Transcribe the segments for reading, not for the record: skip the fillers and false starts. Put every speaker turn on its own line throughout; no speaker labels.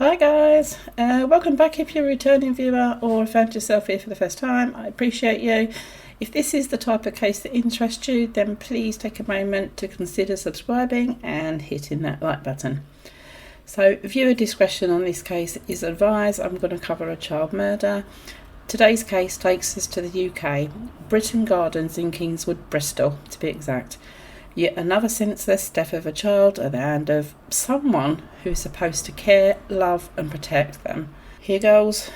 Hi guys, welcome back if you're a returning viewer or found yourself here for the first time. I appreciate you. If this is the type of case that interests you, then please take a moment to consider subscribing and hitting that like button. So viewer discretion on this case is advised. I'm going to cover a child murder. Today's case takes us to the UK, Britton Gardens in Kingswood, Bristol to be exact. Yet another senseless death of a child at the hand of someone who's supposed to care, love and protect them. Here goes.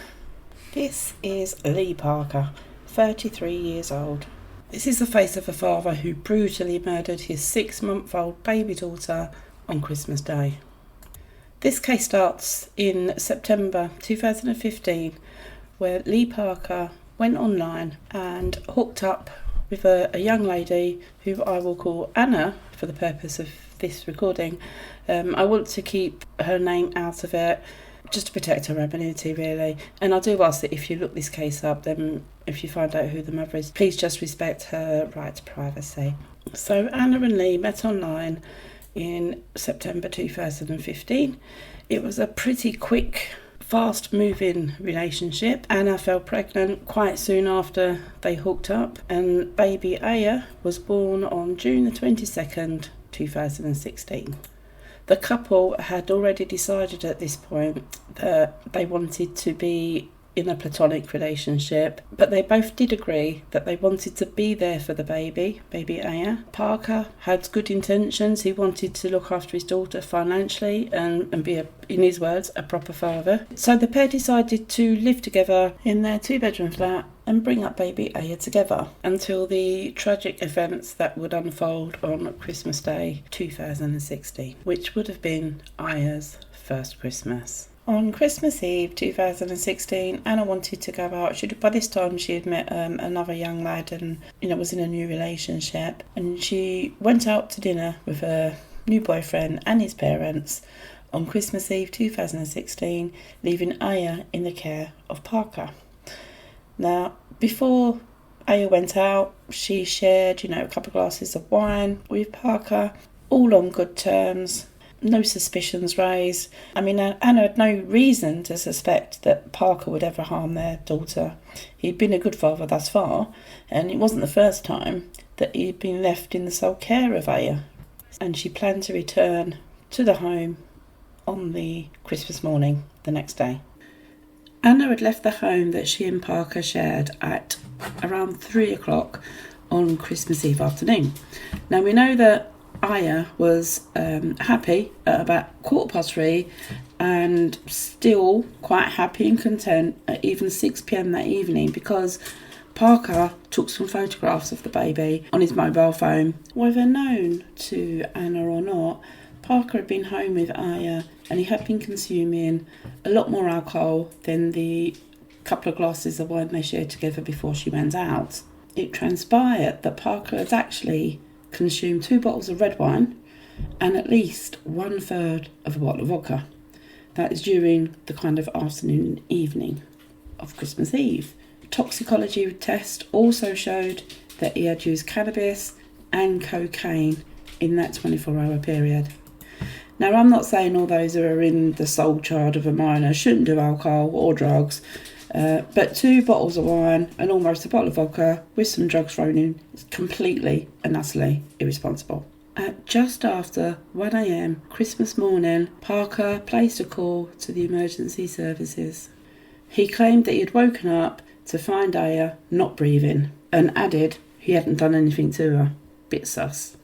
This is Lee Parker, 33 years old. This is the face of a father who brutally murdered his 6-month-old baby daughter on Christmas Day. This case starts in September 2015, where Lee Parker went online and hooked up with a young lady who I will call Anna for the purpose of this recording. I want to keep her name out of it just to protect her anonymity really, and I do ask that if you look this case up, then if you find out who the mother is, please just respect her right to privacy. So Anna and Lee met online in September 2015. It was a pretty quick, fast-moving relationship. Anna fell pregnant quite soon after they hooked up, and baby Aya was born on June the 22nd, 2016. The couple had already decided at this point that they wanted to be in a platonic relationship, but they both did agree that they wanted to be there for the baby Aya. Parker had good intentions. He wanted to look after his daughter financially and be, in his words, a proper father. So the pair decided to live together in their 2-bedroom flat and bring up baby Aya together until the tragic events that would unfold on Christmas Day 2016, which would have been Aya's first Christmas. On Christmas Eve 2016, Anna wanted to go out. By this time she had met another young lad and was in a new relationship, and she went out to dinner with her new boyfriend and his parents on Christmas Eve 2016, leaving Aya in the care of Parker. Now, before Aya went out, she shared a couple of glasses of wine with Parker, all on good terms. No suspicions raised. Anna had no reason to suspect that Parker would ever harm their daughter. He'd been a good father thus far, and it wasn't the first time that he'd been left in the sole care of Aya. And she planned to return to the home on the Christmas morning the next day. Anna had left the home that she and Parker shared at around 3 o'clock on Christmas Eve afternoon. Now we know that Aya was happy at about 3:15 and still quite happy and content at even 6 p.m. that evening, because Parker took some photographs of the baby on his mobile phone. Whether known to Anna or not, Parker had been home with Aya and he had been consuming a lot more alcohol than the couple of glasses of wine they shared together before she went out. It transpired that Parker had actually consumed 2 bottles of red wine and at least 1/3 of a bottle of vodka. That is during the kind of afternoon and evening of Christmas Eve. Toxicology test also showed that he had used cannabis and cocaine in that 24-hour period. Now, I'm not saying all those who are in the sole child of a minor shouldn't do alcohol or drugs, but 2 bottles of wine and almost a bottle of vodka with some drugs thrown in is completely and utterly irresponsible. At just after 1 a.m. Christmas morning, Parker placed a call to the emergency services. He claimed that he had woken up to find Aya not breathing and added he hadn't done anything to her. Bit sus.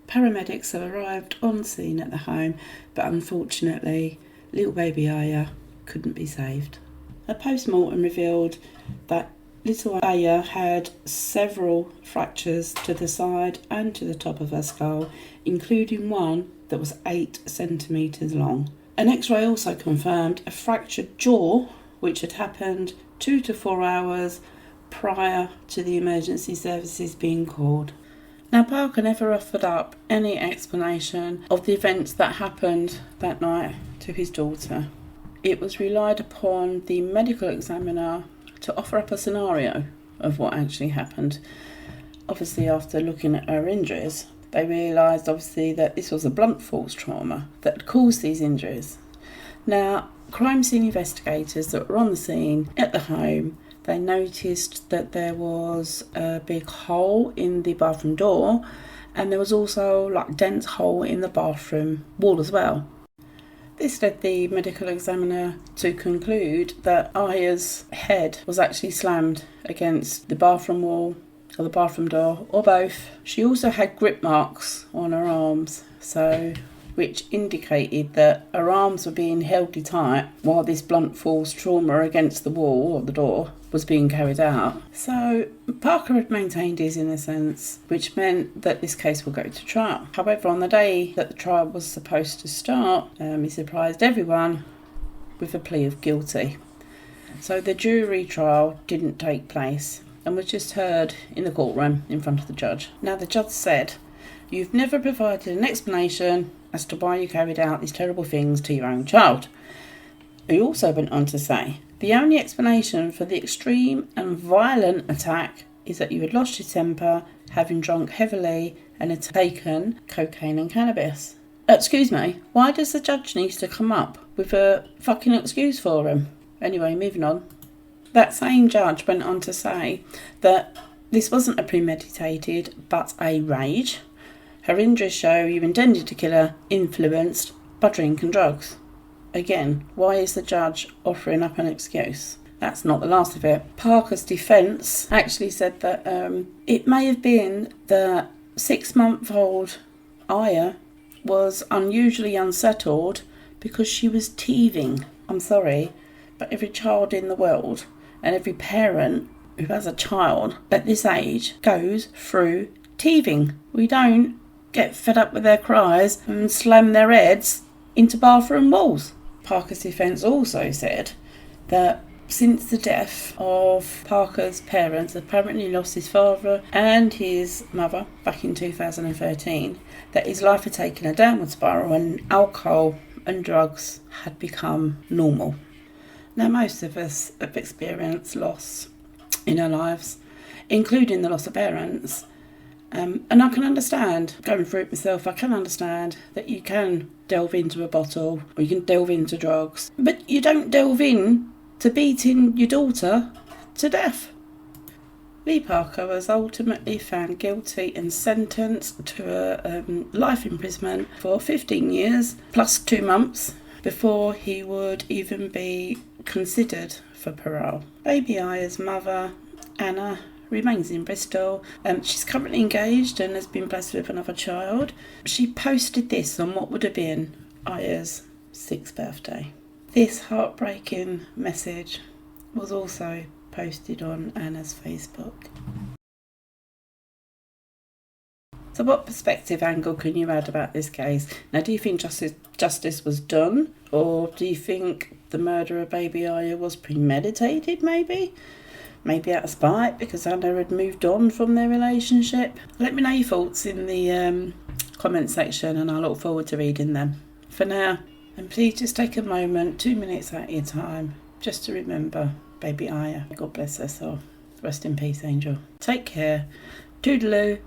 Paramedics have arrived on scene at the home, but unfortunately, little baby Aya couldn't be saved. A post-mortem revealed that little Aya had several fractures to the side and to the top of her skull, including one that was 8 centimetres long. An X-ray also confirmed a fractured jaw, which had happened 2 to 4 hours prior to the emergency services being called. Now, Parker never offered up any explanation of the events that happened that night to his daughter. It was relied upon the medical examiner to offer up a scenario of what actually happened. Obviously, after looking at her injuries, they realised obviously that this was a blunt force trauma that had caused these injuries. Now, crime scene investigators that were on the scene at the home, they noticed that there was a big hole in the bathroom door, and there was also like a dense hole in the bathroom wall as well. This led the medical examiner to conclude that Aya's head was actually slammed against the bathroom wall or the bathroom door, or both. She also had grip marks on her arms, which indicated that her arms were being held tight while this blunt force trauma against the wall or the door was being carried out. So Parker had maintained his innocence, which meant that this case will go to trial. However, on the day that the trial was supposed to start, he surprised everyone with a plea of guilty. So the jury trial didn't take place and was just heard in the courtroom in front of the judge. Now the judge said, "You've never provided an explanation as to why you carried out these terrible things to your own child." He also went on to say, "The only explanation for the extreme and violent attack is that you had lost your temper, having drunk heavily, and had taken cocaine and cannabis." Excuse me, why does the judge need to come up with a fucking excuse for him? Anyway, moving on. That same judge went on to say that this wasn't a premeditated, but a rage. Her injuries show you intended to kill her, influenced by drink and drugs. Again, why is the judge offering up an excuse? That's not the last of it. Parker's defence actually said that it may have been that 6-month-old Aya was unusually unsettled because she was teething. I'm sorry, but every child in the world and every parent who has a child at this age goes through teething. We don't get fed up with their cries and slam their heads into bathroom walls. Parker's defence also said that since the death of Parker's parents, apparently lost his father and his mother back in 2013, that his life had taken a downward spiral and alcohol and drugs had become normal. Now, most of us have experienced loss in our lives, including the loss of parents. And I can understand, going through it myself, I can understand that you can delve into a bottle or you can delve into drugs, but you don't delve in to beating your daughter to death. Lee Parker was ultimately found guilty and sentenced to a life imprisonment for 15 years plus 2 months before he would even be considered for parole. Baby Aya's mother, Anna, remains in Bristol. She's currently engaged and has been blessed with another child. She posted this on what would have been Aya's 6th birthday. This heartbreaking message was also posted on Anna's Facebook. So what perspective angle can you add about this case? Now, do you think justice was done? Or do you think the murder of baby Aya was premeditated, maybe? Maybe out of spite because Anna had moved on from their relationship? Let me know your thoughts in the comment section and I look forward to reading them. For now, and please just take a moment, 2 minutes at your time, just to remember baby Aya. God bless her soul. Rest in peace, angel. Take care. Toodaloo.